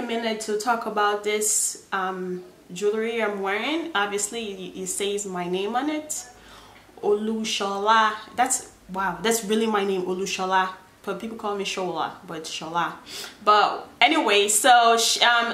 recommended to talk about this jewelry I'm wearing. Obviously it says my name on it, Olushola. That's really my name, Olushola, but people call me Shola, but Shola. But anyway, so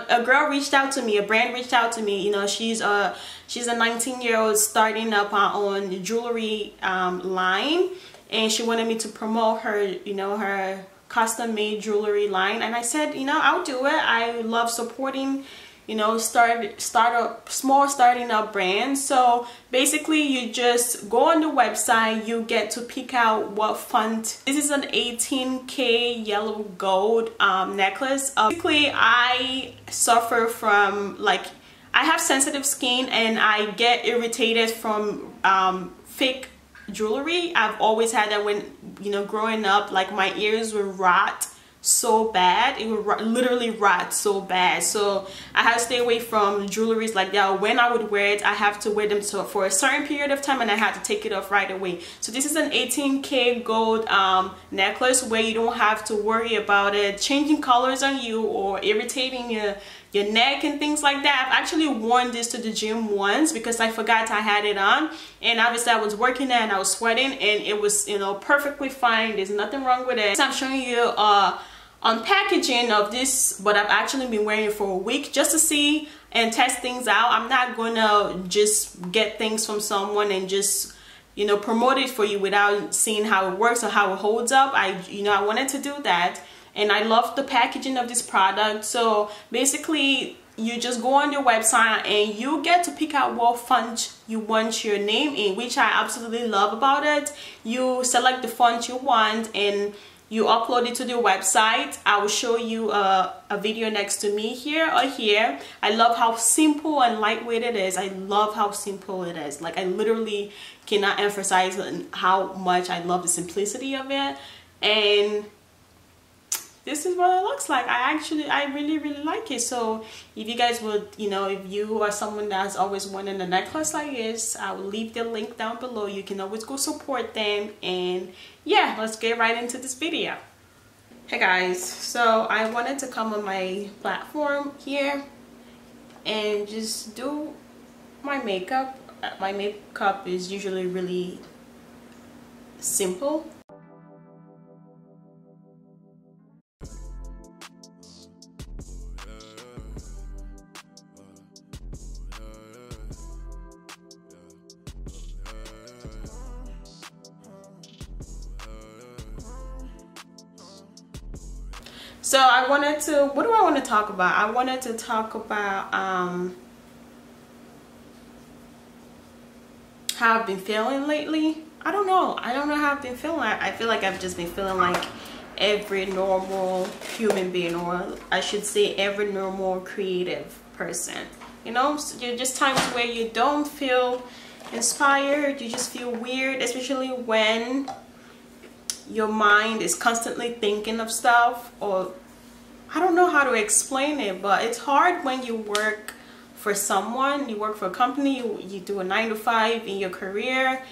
a girl reached out to me, a brand reached out to me. You know, she's a 19-year-old starting up her own jewelry line, and she wanted me to promote her, you know, her custom made jewelry line. And I said, you know, I'll do it. I love supporting, you know, small starting up brands. So basically you just go on the website, you get to pick out what font. This is an 18K yellow gold necklace. Basically I suffer from, like, I have sensitive skin and I get irritated from fake jewelry. I've always had that when, you know, growing up, like my ears would rot so bad. It would literally rot so bad. So I had to stay away from jewelries like that. When I would wear it, I have to wear them for a certain period of time, and I had to take it off right away. So this is an 18K gold necklace where you don't have to worry about it changing colors on you or irritating your neck and things like that. I've actually worn this to the gym once because I forgot I had it on, and obviously I was working there and I was sweating, and it was, you know, perfectly fine. There's nothing wrong with it. So I'm showing you unpackaging of this, but I've actually been wearing it for a week just to see and test things out. I'm not gonna just get things from someone and just, you know, promote it for you without seeing how it works or how it holds up. I wanted to do that, and I love the packaging of this product. So basically you just go on your website and you get to pick out what font you want your name in, which I absolutely love about it. You select the font you want and you upload it to the website. I will show you a video next to me here or here. I love how simple and lightweight it is. I love how simple it is. Like, I literally cannot emphasize how much I love the simplicity of it. And this is what it looks like. I really like it. So if you guys would, you know, if you are someone that's always wanted a necklace like this, I will leave the link down below. You can always go support them. And yeah, let's get right into this video. Hey guys, so I wanted to come on my platform here and just do my makeup. My makeup is usually really simple. So I wanted to, what do I want to talk about? I wanted to talk about how I've been feeling lately. I don't know how I've been feeling. I feel like I've just been feeling like every normal human being, or I should say every normal creative person. You know, so you're just times where you don't feel inspired, you just feel weird, especially when your mind is constantly thinking of stuff, or I don't know how to explain it, but it's hard when you work for someone, you work for a company, you do a 9-to-5 in your career,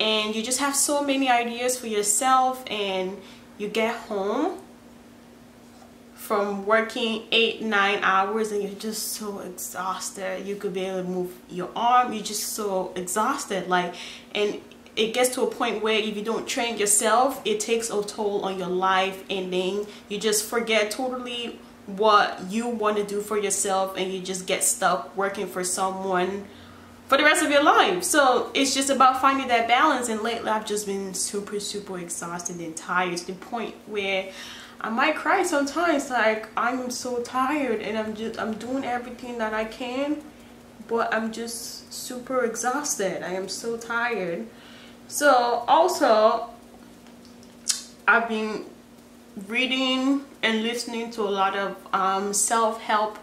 and you just have so many ideas for yourself, and you get home from working 8-9 hours and you're just so exhausted. You could be able to move your arm, you're just so exhausted, like, and it gets to a point where if you don't train yourself, it takes a toll on your life, and then you just forget totally what you want to do for yourself, and you just get stuck working for someone for the rest of your life. So it's just about finding that balance, and lately I've just been super exhausted and tired to the point where I might cry sometimes. Like, I'm so tired and I'm doing everything that I can, but I'm just super exhausted. I am so tired. So also I've been reading and listening to a lot of self-help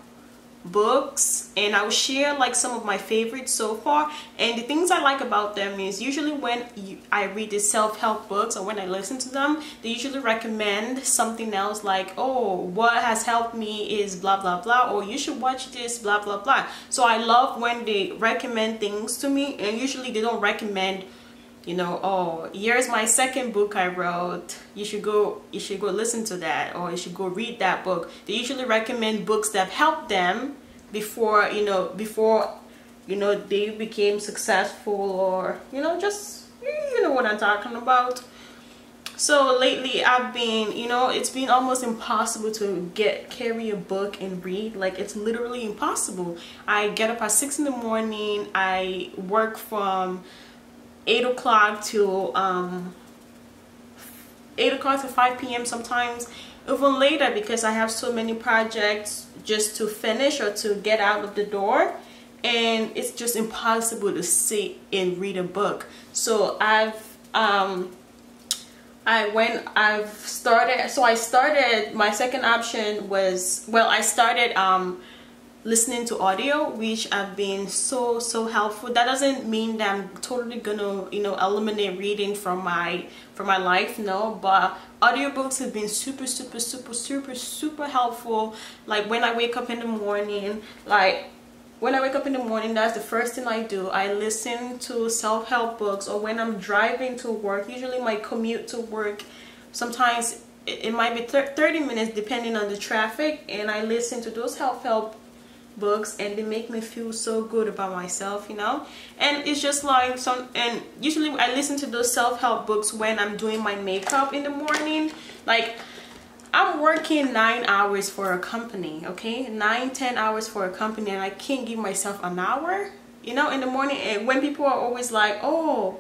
books, and I'll share like some of my favorites so far. And the things I like about them is usually when I read these self-help books, or when I listen to them, they usually recommend something else, like, oh, what has helped me is blah blah blah, or you should watch this blah blah blah. So I love when they recommend things to me, and usually they don't recommend you know, oh, here's my second book I wrote, you should go listen to that, or you should go read that book. They usually recommend books that help them before they became successful, or just, you know what I'm talking about. So lately I've been, it's been almost impossible to carry a book and read. Like, it's literally impossible. I get up at 6 in the morning. I work from 8 o'clock to 5 p.m. sometimes, even later, because I have so many projects just to finish or to get out of the door, and it's just impossible to sit and read a book. So I started, my second option was, well, I started listening to audio, which have been so helpful. That doesn't mean that I'm totally gonna eliminate reading from my life, no, but audiobooks have been super helpful. Like, when I wake up in the morning, that's the first thing I do. I listen to self-help books, or when I'm driving to work, usually my commute to work, sometimes it might be 30 minutes depending on the traffic, and I listen to those self-help books, and they make me feel so good about myself, and it's just like and usually I listen to those self-help books when I'm doing my makeup in the morning. Like, I'm working 9 hours for a company, okay, 9-10 hours for a company, and I can't give myself an hour, in the morning. And when people are always like, oh,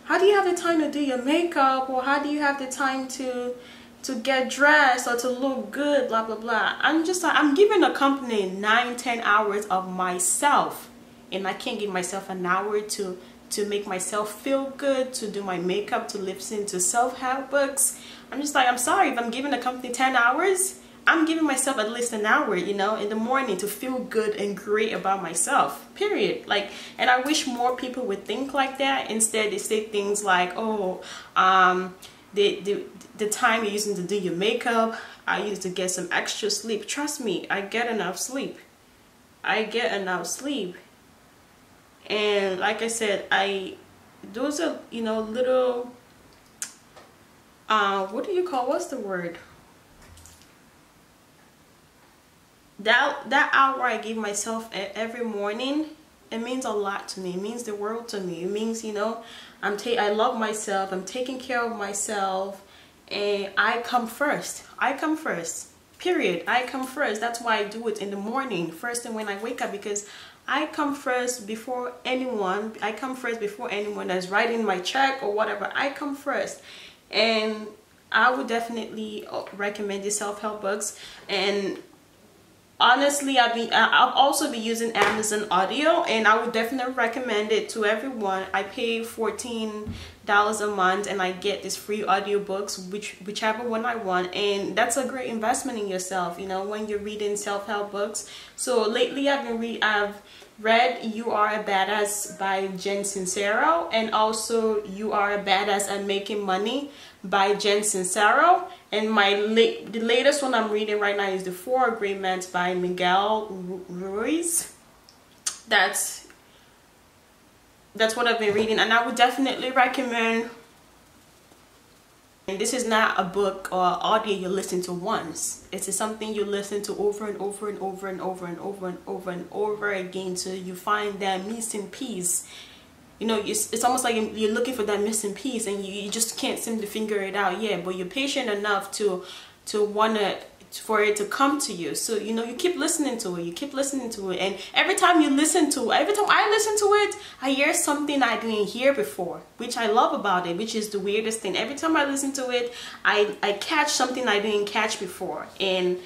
how do you have the time to do your makeup, or how do you have the time to get dressed or to look good, blah blah blah, I'm just like, I'm giving a company 9-10 hours of myself, and I can't give myself an hour to make myself feel good, to do my makeup, to listen to self-help books. I'm just like, I'm sorry, if I'm giving a company 10 hours, I'm giving myself at least an hour, in the morning, to feel good and great about myself, period. Like, and I wish more people would think like that. Instead, they say things like, oh, the time you're using to do your makeup, I used to get some extra sleep. Trust me, I get enough sleep. And like I said, those are, little, what's the word? That hour I give myself every morning, it means a lot to me. It means the world to me. It means, I love myself. I'm taking care of myself, and I come first. Period. I come first. That's why I do it in the morning, first thing when I wake up, because I come first before anyone. I come first before anyone that's writing my check or whatever. I come first. And I would definitely recommend the self-help books. And honestly, I'll also be using Amazon Audio, and I would definitely recommend it to everyone. I pay $14 a month, and I get these free audiobooks, whichever one I want, and that's a great investment in yourself, when you're reading self-help books. So lately I've read You Are a Badass by Jen Sincero, and also You Are a Badass at Making Money by Jen Sincero. And the latest one I'm reading right now is The 4 Agreements by Miguel Ruiz. That's what I've been reading, and I would definitely recommend. And this is not a book or audio you listen to once. It's something you listen to over and over and over and over and over and over and over again till you find that missing piece. It's almost like you're looking for that missing piece, and you just can't seem to figure it out yet, but you're patient enough to for it to come to you. So you keep listening to it, and every time I listen to it, I hear something I didn't hear before, which I love about it, which is the weirdest thing. Every time I listen to it, I catch something I didn't catch before, and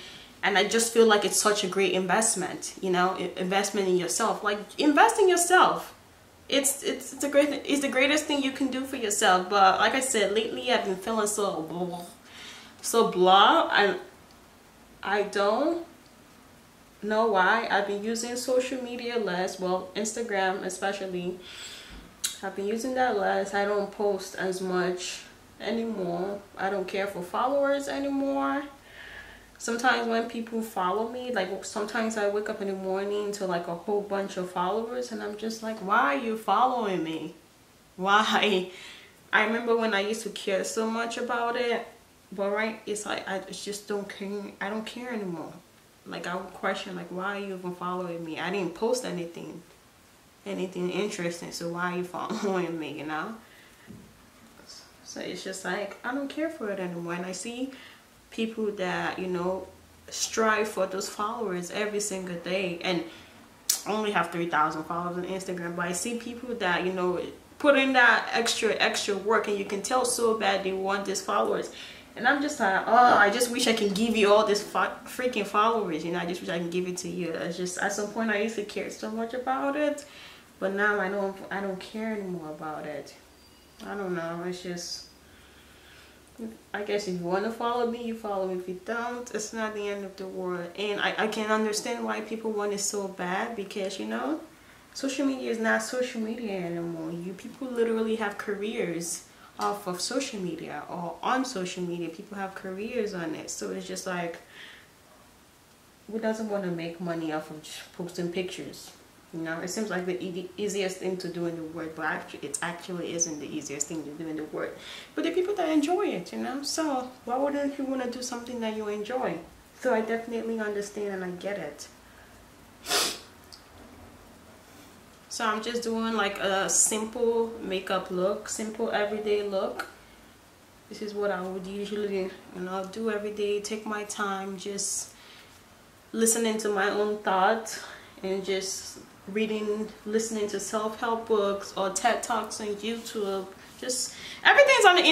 I just feel like it's such a great investment. Investment in yourself. Like, invest in yourself. It's the greatest thing you can do for yourself. But like I said, lately I've been feeling so blah. I don't know why. I've been using social media less, well, Instagram especially. I've been using that less. I don't post as much anymore. I don't care for followers anymore. Sometimes when people follow me, like, sometimes I wake up in the morning to like a whole bunch of followers, and I'm just like, why are you following me? why. I remember when I used to care so much about it, but right, it's like I just don't care. I don't care anymore. Like I would question, like, why are you even following me? I didn't post anything interesting, so why are you following me, you know? So it's just like I don't care for it anymore. And I see people that, you know, strive for those followers every single day, and I only have 3,000 followers on Instagram, but I see people that, you know, put in that extra work, and you can tell so bad they want these followers. And I'm just like, oh, I just wish I can give you all this freaking followers, you know. I just wish I can give it to you. It's just, at some point I used to care so much about it, but now I don't care anymore about it. I don't know, it's just, I guess if you want to follow me, you follow me. If you don't, it's not the end of the world. And I can understand why people want it so bad, because, you know, social media is not social media anymore. You people literally have careers off of social media, or on social media. People have careers on it. So it's just like, who doesn't want to make money off of just posting pictures? You know, it seems like the easiest thing to do in the world, but actually, it actually isn't the easiest thing to do in the world. But there are people that enjoy it, you know. So why wouldn't you want to do something that you enjoy? So I definitely understand and I get it. So I'm just doing like a simple makeup look, simple everyday look. This is what I would usually, you know, do every day. Take my time, just listening to my own thoughts, and just listening to self-help books or TED Talks on YouTube. Just everything's on the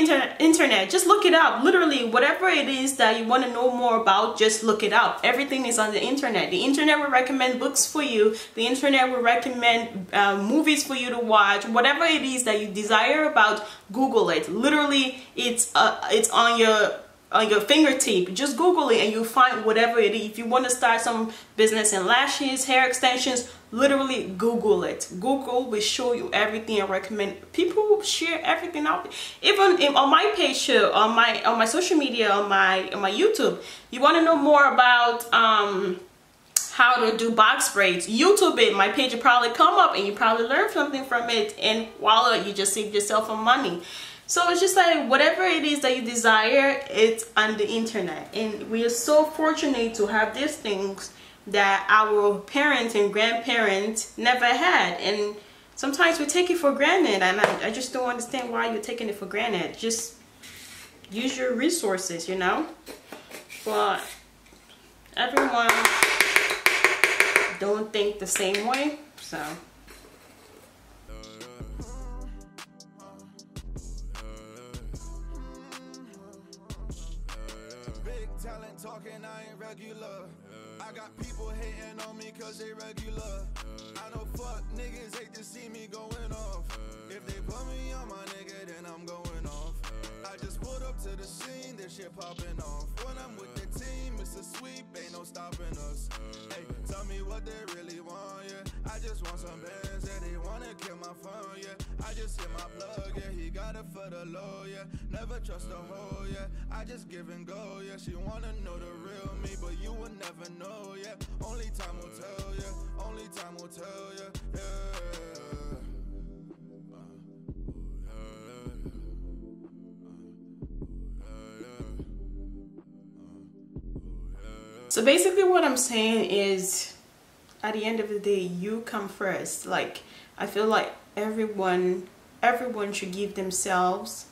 internet. Just look it up. Literally, whatever it is that you want to know more about, just look it up. Everything is on the internet. The internet will recommend books for you. The internet will recommend movies for you to watch. Whatever it is that you desire about, Google it. Literally, it's on your fingertip. Just Google it and you'll find whatever it is. If you want to start some business in lashes, hair extensions, literally Google it. Google will show you everything and recommend. People share everything out. Even on my page, on my social media, on my YouTube, you want to know more about how to do box braids, YouTube it. My page will probably come up and you probably learn something from it, and voila, you just saved yourself some money. So it's just like whatever it is that you desire, it's on the internet. And we are so fortunate to have these things that our parents and grandparents never had. And sometimes we take it for granted, and I just don't understand why you're taking it for granted. Just use your resources, you know. But everyone don't think the same way, so. Talking, I ain't regular. I got people hating on me cause they regular. I know fuck niggas hate to see me going off. If they put me on my nigga, then I'm going off. I just pulled up to the scene, this shit popping off. When I'm with the team, it's a sweep, ain't no stopping us. Hey, tell me what they really want, yeah. I just want some bands, yeah. They wanna kill my phone, yeah. I just hit my plug, yeah. He got it for the low, yeah. Never trust a hoe, yeah. I just give and go, yeah. She wanna know the real me, but you will never know, yeah. Only time will tell, yeah. Only time will tell, yeah. Yeah. So basically what I'm saying is, at the end of the day, you come first. Like, I feel like everyone should give themselves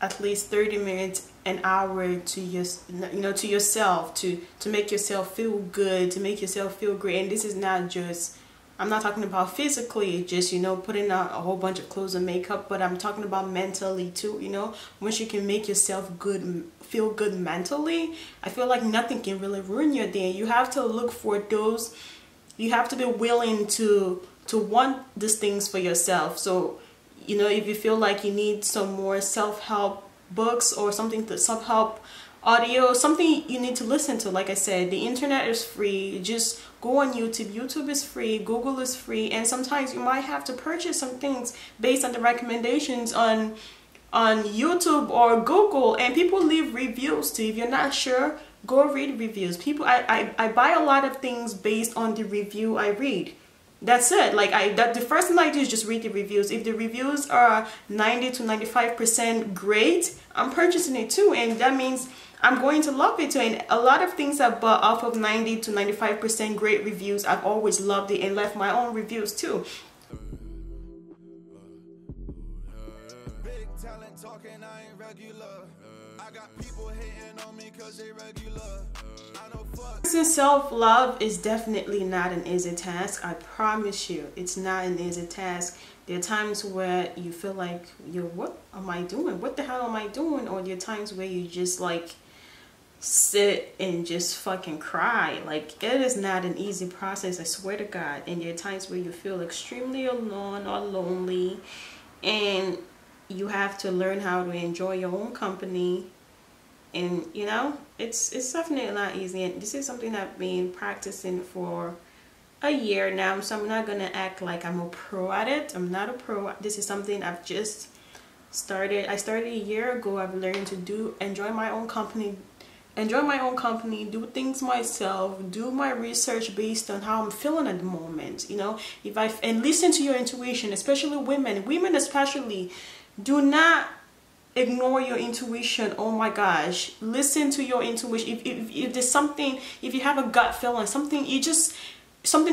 at least 30 minutes, an hour to yourself, to make yourself feel good, to make yourself feel great. And this is not just, I'm not talking about physically, just, you know, putting on a whole bunch of clothes and makeup, but I'm talking about mentally too, you know. Once you can make yourself good, feel good mentally, I feel like nothing can really ruin your day. You have to look for those, you have to be willing to want these things for yourself. So, you know, if you feel like you need some more self-help books or something, to self-help audio, something you need to listen to, like I said, the internet is free. Just go on YouTube. YouTube is free, Google is free, and sometimes you might have to purchase some things based on the recommendations on YouTube or Google, and people leave reviews too. If you're not sure, go read reviews. People, I buy a lot of things based on the review I read. That's it. Like the first thing I do is just read the reviews. If the reviews are 90 to 95% great, I'm purchasing it too, and that means I'm going to love it too. And a lot of things I bought off of 90 to 95% great reviews, I've always loved it and left my own reviews too. Big talent talking, I ain't regular. I got people hating on me cause they regular. I know fuck. Self-love is definitely not an easy task. I promise you, it's not an easy task. There are times where you feel like, what am I doing? What the hell am I doing? Or there are times where you just like sit and just fucking cry. Like, it is not an easy process, I swear to God. And there are times where you feel extremely alone or lonely, and you have to learn how to enjoy your own company. And you know, it's definitely not easy, and this is something I've been practicing for a year now, so I'm not gonna act like I'm a pro at it. I'm not a pro. This is something I've just started. I started a year ago. I've learned to enjoy my own company, do things myself, do my research based on how I'm feeling at the moment, you know. And listen to your intuition, especially women especially. Do not ignore your intuition. Oh my gosh, listen to your intuition. If there's something, if you have a gut feeling, something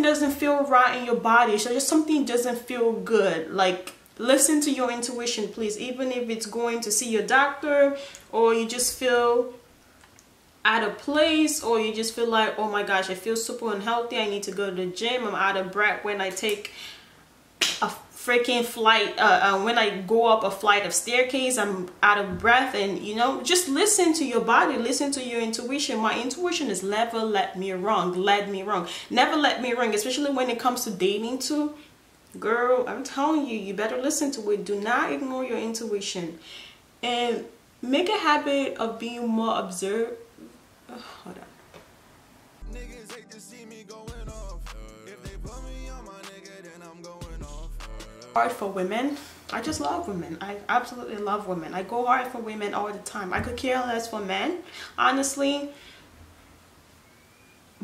doesn't feel right in your body, so just something doesn't feel good, like, listen to your intuition, please. Even if it's going to see your doctor, or you just feel out of place, or you just feel like, oh my gosh, I feel super unhealthy, I need to go to the gym, I'm out of breath when I take a freaking flight, when I go up a flight of staircase, I'm out of breath. And you know, just listen to your body, listen to your intuition. My intuition has never led me wrong, never let me wrong, especially when it comes to dating too. Girl, I'm telling you, you better listen to it. Do not ignore your intuition, and make a habit of being more observant. Hold on. Niggas hate to see me going off. If they put me on my nigga, then I'm going off. Hard for women. I just love women. I absolutely love women. I go hard for women all the time. I could care less for men, honestly.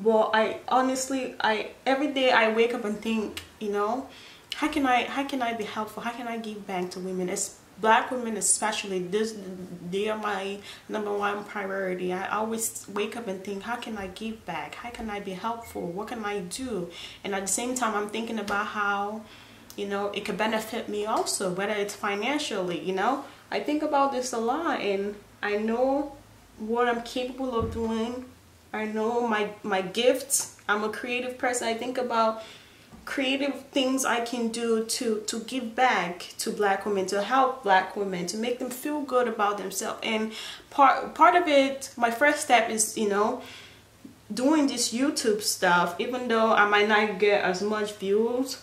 Well, every day I wake up and think, you know, how can I be helpful? How can I give back to women? It's Black women especially. They are my #1 priority. I always wake up and think, how can I give back? How can I be helpful? What can I do? And at the same time, I'm thinking about how, you know, it could benefit me also, whether it's financially, you know. I think about this a lot, and I know what I'm capable of doing. I know my gifts. I'm a creative person. I think about creative things I can do to give back to Black women, to help Black women, to make them feel good about themselves. And part of it, my first step is, you know, doing this YouTube stuff. Even though I might not get as much views,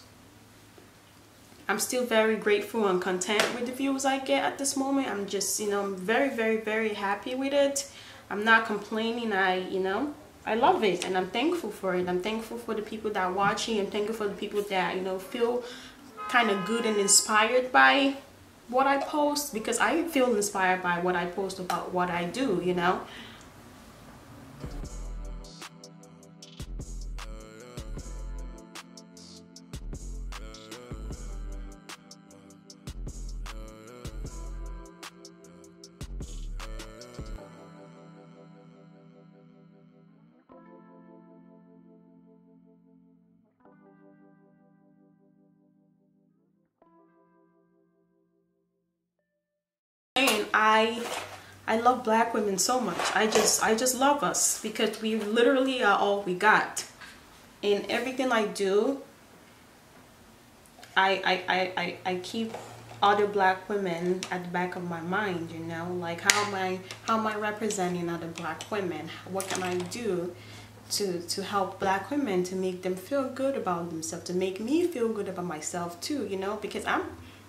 I'm still very grateful and content with the views I get at this moment. I'm just, you know, I'm very, very, very happy with it. I'm not complaining. I love it, and I'm thankful for it. I'm thankful for the people that are watching. I'm thankful for the people that, you know, feel kind of good and inspired by what I post, because I feel inspired by what I post about what I do, you know. I love Black women so much. I just love us, because we literally are all we got. In everything I do, I keep other Black women at the back of my mind, you know, like how am I representing other Black women? What can I do to help Black women, to make them feel good about themselves, to make me feel good about myself too, you know, because I'm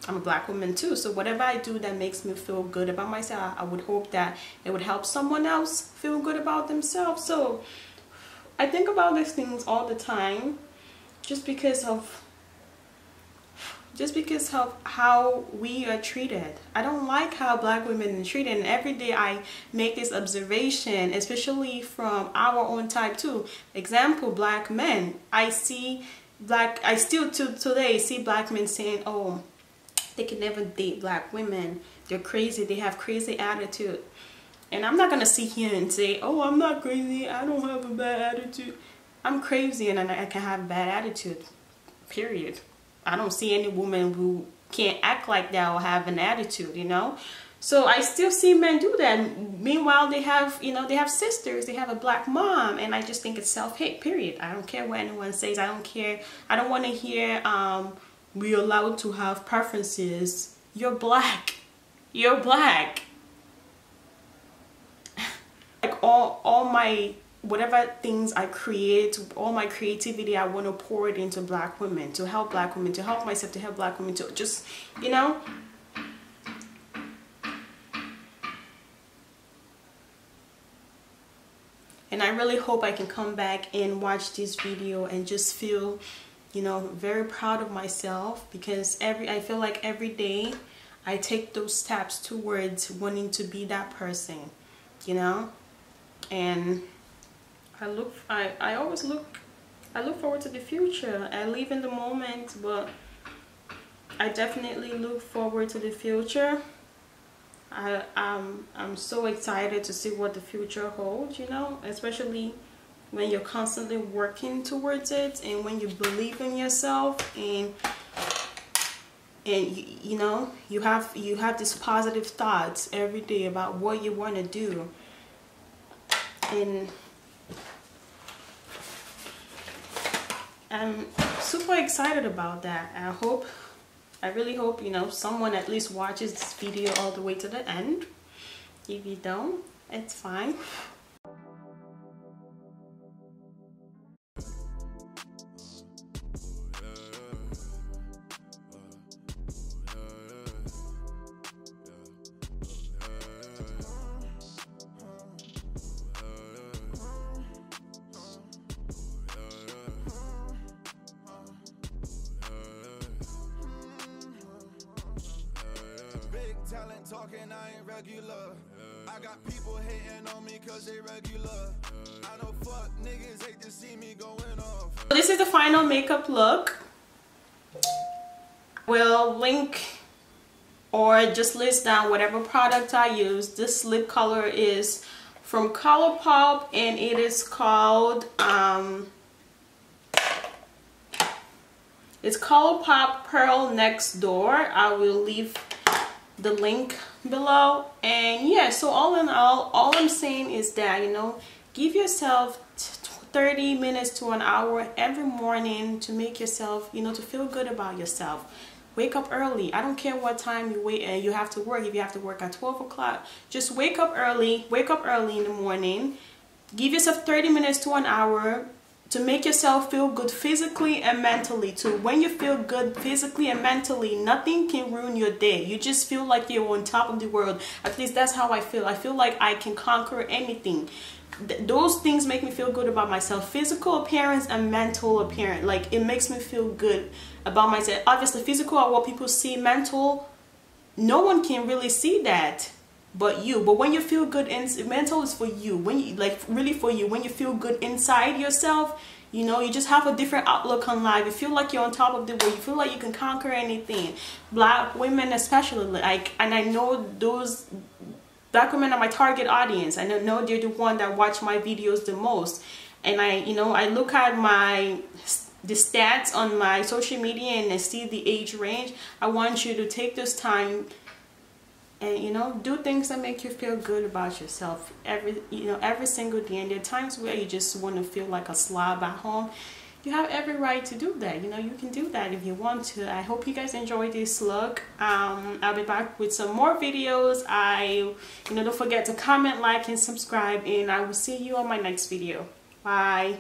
a Black woman too. So whatever I do that makes me feel good about myself, I would hope that it would help someone else feel good about themselves. So I think about these things all the time, just because of how we are treated. I don't like how Black women are treated, and every day I make this observation, especially from our own type too. Example, Black men. I see I still to today see black men saying, oh, they can never date black women, they're crazy, they have crazy attitude. And I'm not gonna sit here and say, oh, I'm not crazy, I don't have a bad attitude. I'm crazy and I can have a bad attitude, period. I don't see any woman who can't act like that or have an attitude, you know. So I still see men do that. Meanwhile, they have, you know, they have sisters, they have a black mom, and I just think it's self-hate, period. I don't care what anyone says. I don't care. I don't want to hear we're allowed to have preferences. You're black. You're black. Like all my whatever things I create, all my creativity, I want to pour it into black women, to help black women, to help myself, to help black women, to just, you know. And I really hope I can come back and watch this video and just feel, you know, very proud of myself, because I feel like every day I take those steps towards wanting to be that person, you know. And I always look forward to the future. I live in the moment, but I definitely look forward to the future. I'm so excited to see what the future holds, you know, especially when you're constantly working towards it, and when you believe in yourself, and you know, you have these positive thoughts every day about what you want to do. And I'm super excited about that. I really hope, you know, someone at least watches this video all the way to the end. If you don't, it's fine. Talent talking, I ain't regular. I got people hating on me cause they regular. I know fuck niggas hate to see me going off. This is the final makeup look. We'll link or just list down whatever product I use. This lip color is from ColourPop and it is called it's ColourPop Pearl Next Door. I will leave the link below. And yeah, so all in all I'm saying is that, you know, give yourself 30 minutes to an hour every morning to make yourself, you know, to feel good about yourself. Wake up early. I don't care what time you have to work. If you have to work at 12 o'clock, just wake up early in the morning. Give yourself 30 minutes to an hour to make yourself feel good physically and mentally too. When you feel good physically and mentally, nothing can ruin your day. You just feel like you're on top of the world. At least that's how I feel. I feel like I can conquer anything. Those things make me feel good about myself. Physical appearance and mental appearance. Like, it makes me feel good about myself. Obviously, physical are what people see. Mental, no one can really see that but you. But when you feel good, mental is for you. When you, like, really for you, when you feel good inside yourself, you know, you just have a different outlook on life. You feel like you're on top of the world. You feel like you can conquer anything. Black women especially, like, and I know those black women are my target audience. I know they're the one that watch my videos the most. And I look at the stats on my social media and I see the age range. I want you to take this time and, you know, do things that make you feel good about yourself every single day. And there are times where you just want to feel like a slob at home. You have every right to do that. You know, you can do that if you want to. I hope you guys enjoyed this look. I'll be back with some more videos. Don't forget to comment, like, and subscribe, and I will see you on my next video. Bye.